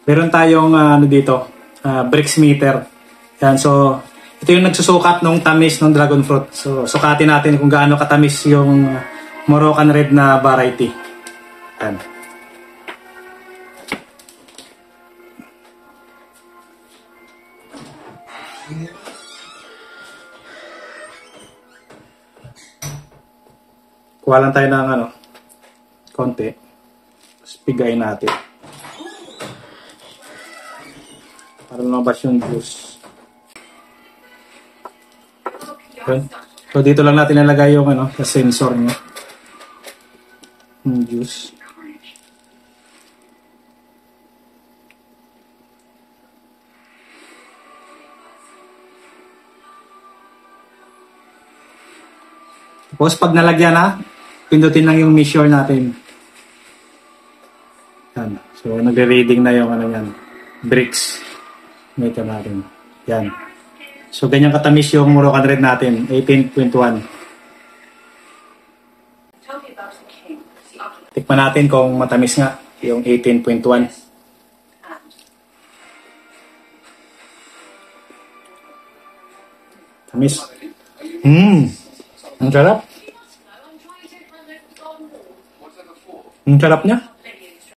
Meron tayong ano dito, bricks meter. Yan, so ito yung nagsusukat ng tamis ng dragon fruit. So sukatin natin kung gaano katamis yung Moroccan red na variety. Yan. Kuha lang tayo ng konti. Tapos pigayin natin. Para lumabas yung juice. Okay. So dito lang natin nalagay yung sa sensor niya. Yung juice. Tapos pag nalagyan na, pindutin lang yung measure natin. Yan. So nagre-reading na yung yan. Bricks meter natin. Yan. So ganyan katamis yung Moroccan red natin, 18.1. Tikman natin kung matamis nga yung 18.1. Tamis. Ang sarap. Ang sarap niya.